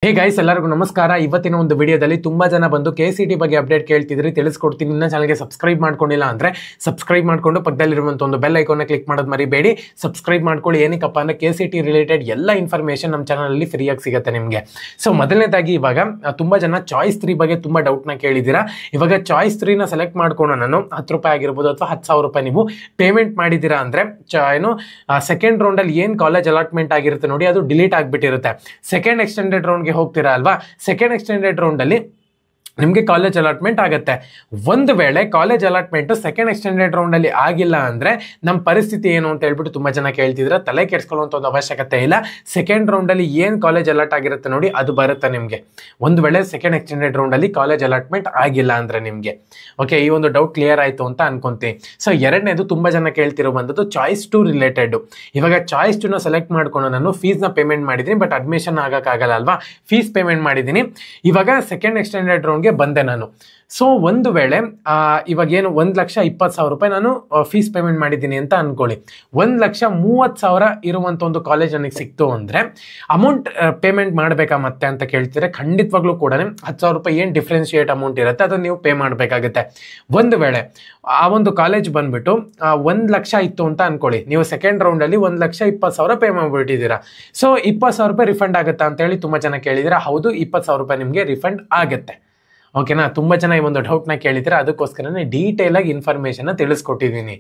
Hey guys ಎಲ್ಲರಿಗೂ ನಮಸ್ಕಾರ. ಇವತ್ತಿನ ಒಂದು ವಿಡಿಯೋದಲ್ಲಿ ತುಂಬಾ ಜನ ಬಂದು KCET ಬಗ್ಗೆ ಅಪ್ಡೇಟ್ ಕೇಳ್ತಿದ್ರಿ, ತಿಳಿಸ್ಕೊಡ್ತೀನಿ. ಇನ್ನ ಚಾನಲ್ಗೆ ಸಬ್ಸ್ಕ್ರೈಬ್ ಮಾಡ್ಕೊಂಡಿಲ್ಲ ಅಂದ್ರೆ ಸಬ್ಸ್ಕ್ರೈಬ್ ಮಾಡ್ಕೊಂಡು ಪಕ್ಕದಲ್ಲಿರುವಂತ ಒಂದು ಬೆಲ್ ಐಕಾನ್ ಕ್ಲಿಕ್ ಮಾಡೋದು ಮರಿಬೇಡಿ. ಸಬ್ಸ್ಕ್ರೈಬ್ ಮಾಡ್ಕೊಳ್ಳಿ. ಏನಕ್ಕಪ್ಪ ಅಂದ್ರೆ KCET ರಿಲೇಟೆಡ್ ಎಲ್ಲ ಇನ್ಫಾರ್ಮೇಶನ್ ನಮ್ಮ ಚಾನಲ್ ಅಲ್ಲಿ ಫ್ರೀ ಆಗಿ ಸಿಗುತ್ತೆ ನಿಮಗೆ. ಸೊ ಮೊದಲನೇದಾಗಿ ಇವಾಗ ತುಂಬಾ ಜನ ಚಾಯ್ಸ್ 3 ಬಗ್ಗೆ ತುಂಬಾ ಡೌಟ್ ನ ಕೇಳಿದ್ದೀರಾ. ಇವಾಗ ಚಾಯ್ಸ್ 3 ನ ಸೆಲೆಕ್ಟ್ ಮಾಡ್ಕೊಂಡು ನಾನು 10 ರೂಪಾಯಿ ಆಗಿರ್ಬೋದು ಅಥವಾ 10,000 ರೂಪಾಯಿ ನೀವು ಪೇಮೆಂಟ್ ಮಾಡಿದ್ದೀರಾ ಅಂದ್ರೆ ಏನು ಸೆಕೆಂಡ್ ರೌಂಡ್ ಅಲ್ಲಿ ಏನ್ ಕಾಲೇಜ್ ಅಲಾಟ್ಮೆಂಟ್ ಆಗಿರುತ್ತೆ ನೋಡಿ, ಅದು ಡಿಲೀಟ್ ಆಗ್ಬಿಟ್ಟಿರುತ್ತೆ. ಸೆಕೆಂಡ್ ಎಕ್ಸ್ಟೆಂಡೆಡ್ ರೌಂಡ್ ಹೋಗ್ತೀರಾ ಅಲ್ವಾ, ಸೆಕೆಂಡ್ ಎಕ್ಸ್ಟೆಂಡೆಡ್ ರೌಂಡ್ ಅಲ್ಲಿ ನಿಮಗೆ ಕಾಲೇಜ್ ಅಲಾಟ್ಮೆಂಟ್ ಆಗುತ್ತೆ. ಒಂದು ವೇಳೆ college allotment second extended round ಅಲ್ಲಿ ಆಗಿಲ್ಲ ಅಂದ್ರೆ ನಮ್ಮ ಪರಿಸ್ಥಿತಿ ಏನು ಅಂತ ಹೇಳ್ಬಿಟ್ಟು ತುಂಬಾ ಜನ ಕೇಳ್ತಿದ್ರೆ, ತಲೆ ಕೆಡಿಸ್ಕೊಳ್ಳುವಂತ ಒಂದು ಅವಶ್ಯಕತೆ ಇಲ್ಲ. ಸೆಕೆಂಡ್ ರೌಂಡ್ ಅಲ್ಲಿ ಏನ್ ಕಾಲೇಜ್ ಅಲಾಟ್ ಆಗಿರುತ್ತೆ ನೋಡಿ, ಅದು ಬರುತ್ತೆ ನಿಮ್ಗೆ. ಒಂದು ವೇಳೆ ಸೆಕೆಂಡ್ ಎಕ್ಸ್ಟೆಂಡೆಡ್ ರೌಂಡ್ ಅಲ್ಲಿ ಕಾಲೇಜ್ ಅಲಾಟ್ಮೆಂಟ್ ಆಗಿಲ್ಲ ಅಂದ್ರೆ ನಿಮ್ಗೆ ಓಕೆ, ಈ ಒಂದು ಡೌಟ್ ಕ್ಲಿಯರ್ ಆಯ್ತು ಅಂತ ಅನ್ಕೊಂತೀನಿ. ಸೊ ಎರಡನೇದು ತುಂಬಾ ಜನ ಕೇಳ್ತಿರೋ ಬಂದದ್ದು ಚಾಯ್ಸ್ 2 ರಿಲೇಟೆಡ್. ಇವಾಗ ಚಾಯ್ಸ್ 2 ನ ಸೆಲೆಕ್ಟ್ ಮಾಡ್ಕೊಂಡು ನಾನು ಫೀಸ್ ನ ಪೇಮೆಂಟ್ ಮಾಡಿದೀನಿ, ಬಟ್ ಅಡ್ಮಿಷನ್ ಆಗಕ್ಕಾಗಲ್ಲ ಅಲ್ವಾ, ಫೀಸ್ ಪೇಮೆಂಟ್ ಮಾಡಿದೀನಿ. ಇವಾಗ ಸೆಕೆಂಡ್ ಎಕ್ಸ್ಟೆಂಡೆಡ್ ರೌಂಡ್ ಬಂದೆ ನಾನು. ಸೊ ಒಂದು ವೇಳೆ ಇವಾಗ ಏನು 1,20,000 ರೂಪಾಯಿ ನಾನು ಫೀಸ್ ಪೇಮೆಂಟ್ ಮಾಡಿದ್ದೀನಿ ಅಂತ ಅನ್ಕೊಳ್ಳಿ. 1,30,000 ಇರುವಂತ ಒಂದು ಕಾಲೇಜ್ ನನಗೆ ಸಿಕ್ತು ಅಂದ್ರೆ ಅಮೌಂಟ್ ಪೇಮೆಂಟ್ ಮಾಡ್ಬೇಕಾ ಮತ್ತೆ ಅಂತ ಕೇಳ್ತಿದ್ರೆ, ಖಂಡಿತವಾಗ್ಲೂ ಕೂಡ 10,000 ರೂಪಾಯಿ ಏನ್ ಡಿಫ್ರೆನ್ಶಿಯೇಟ್ ಅಮೌಂಟ್ ಇರುತ್ತೆ ಅದನ್ನ ನೀವು ಪೇ ಮಾಡ್ಬೇಕಾಗುತ್ತೆ. ಒಂದು ವೇಳೆ ಆ ಒಂದು ಕಾಲೇಜ್ ಬಂದ್ಬಿಟ್ಟು 1,00,000 ಇತ್ತು ಅಂತ ಅನ್ಕೊಳ್ಳಿ, ನೀವು ಸೆಕೆಂಡ್ ರೌಂಡ್ ಅಲ್ಲಿ 1,20,000 ಪೇ ಮಾಡ್ಬಿಟ್ಟಿದ್ದೀರಾ. ಸೊ 20,000 ರೂಪಾಯಿ ರಿಫಂಡ್ ಆಗುತ್ತಾ ಅಂತ ಹೇಳಿ ತುಂಬಾ ಜನ ಕೇಳಿದ್ರೆ, ಹೌದು 20,000 ರೂಪಾಯಿ ನಿಮ್ಗೆ ರಿಫಂಡ್ ಆಗುತ್ತೆ. ಓಕೆನಾ, ತುಂಬಾ ಜನ ಈ ಒಂದು ಡೌಟ್ ನ ಕೇಳಿದ್ರೆ ಅದಕ್ಕೋಸ್ಕರನೇ ಡೀಟೇಲ್ ಆಗಿ ಇನ್ಫಾರ್ಮೇಶನ್ ತಿಳಿಸ್ಕೊಟ್ಟಿದ್ದೀನಿ.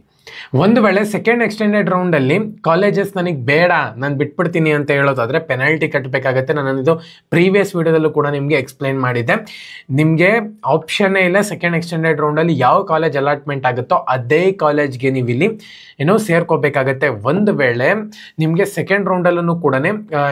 ಒಂದು ವೇಳೆ ಸೆಕೆಂಡ್ ಎಕ್ಸ್ಟೆಂಡೆಡ್ ರೌಂಡ್ ಅಲ್ಲಿ ಕಾಲೇಜಸ್ ನನಗೆ ಬೇಡ, ನಾನು ಬಿಟ್ಬಿಡ್ತೀನಿ ಅಂತ ಹೇಳೋದಾದ್ರೆ ಪೆನಾಲ್ಟಿ ಕಟ್ಟಬೇಕಾಗತ್ತೆ. ನಾನು ಇದು ಪ್ರೀವಿಯಸ್ ವಿಡಿಯೋದಲ್ಲೂ ಕೂಡ ನಿಮ್ಗೆ ಎಕ್ಸ್ಪ್ಲೈನ್ ಮಾಡಿದ್ದೆ. ನಿಮ್ಗೆ ಆಪ್ಷನ್ನೇ ಇಲ್ಲ, ಸೆಕೆಂಡ್ ಎಕ್ಸ್ಟೆಂಡೆಡ್ ರೌಂಡ್ ಅಲ್ಲಿ ಯಾವ ಕಾಲೇಜ್ ಅಲಾಟ್ಮೆಂಟ್ ಆಗುತ್ತೋ ಅದೇ ಕಾಲೇಜ್ಗೆ ನೀವು ಇಲ್ಲಿ ಏನೋ ಸೇರ್ಕೋಬೇಕಾಗತ್ತೆ. ಒಂದು ವೇಳೆ ನಿಮ್ಗೆ ಸೆಕೆಂಡ್ ರೌಂಡ್ ಅಲ್ಲೂ ಕೂಡ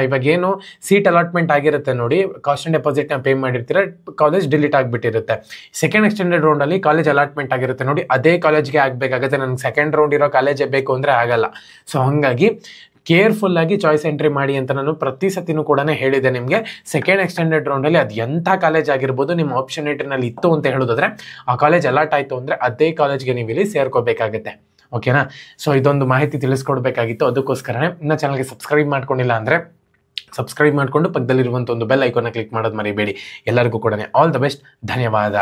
ಇವಾಗ ಏನು ಸೀಟ್ ಅಲಾಟ್ಮೆಂಟ್ ಆಗಿರುತ್ತೆ ನೋಡಿ, ಕಾಸ್ಟ್ ಅಂಡ್ ಡೆಪಾಸಿಟ್ ನ ಪೇ ಮಾಡಿರ್ತೀರ, ಕಾಲೇಜ್ ಡಿಲೀಟ್ ಆಗ್ಬಿಟ್ಟಿರುತ್ತೆ. ಸೆಕೆಂಡ್ ಎಕ್ಸ್ಟೆಂಡೆಡ್ ರೌಂಡ್ ಅಲ್ಲಿ ಕಾಲೇಜ್ ಅಲಾಟ್ಮೆಂಟ್ ಆಗಿರುತ್ತೆ ನೋಡಿ, ಅದೇ ಕಾಲೇಜ್ಗೆ ಆಗ್ಬೇಕಾಗುತ್ತೆ. ನನಗೆ ಸೆಕೆಂಡ್ ರೌಂಡ್ ಇರೋ ಕಾಲೇಜೇ ಬೇಕು ಅಂದ್ರೆ ಆಗಲ್ಲ. ಸೊ ಹಂಗಾಗಿ ಕೇರ್ಫುಲ್ ಆಗಿ ಚಾಯ್ಸ್ ಎಂಟ್ರಿ ಮಾಡಿ ಅಂತ ನಾನು ಪ್ರತಿ ಸತಿನೂ ಕೂಡ ಹೇಳಿದೆ ನಿಮಗೆ. ಸೆಕೆಂಡ್ ಎಕ್ಸ್ಟೆಂಡೆಡ್ ರೌಂಡ್ ಅಲ್ಲಿ ಅದು ಎಂಥ ಕಾಲೇಜ್ ಆಗಿರ್ಬೋದು, ನಿಮ್ಮ ಆಪ್ಷನ್ ನಲ್ಲಿ ಇತ್ತು ಅಂತ ಹೇಳೋದಾದ್ರೆ ಆ ಕಾಲೇಜ್ ಅಲಾಟ್ ಆಯ್ತು ಅಂದ್ರೆ ಅದೇ ಕಾಲೇಜ್ಗೆ ನೀವು ಇಲ್ಲಿ ಸೇರ್ಕೋಬೇಕಾಗುತ್ತೆ. ಓಕೆನಾ, ಸೊ ಇದೊಂದು ಮಾಹಿತಿ ತಿಳಿಸ್ಕೊಡ್ಬೇಕಾಗಿತ್ತು, ಅದಕ್ಕೋಸ್ಕರನೇ. ಇನ್ನ ಚಾನಲ್ಗೆ ಸಬ್ಸ್ಕ್ರೈಬ್ ಮಾಡ್ಕೊಂಡಿಲ್ಲ ಅಂದ್ರೆ ಸಬ್ಸ್ಕ್ರೈಬ್ ಮಾಡ್ಕೊಂಡು ಪಕ್ಕದಲ್ಲಿರುವಂಥ ಒಂದು ಬೆಲ್ ಐಕಾನ್ ಕ್ಲಿಕ್ ಮಾಡೋದು ಮರಿಬೇಡಿ. ಎಲ್ಲರಿಗೂ ಕೂಡ ಆಲ್ ದ ಬೆಸ್ಟ್, ಧನ್ಯವಾದ.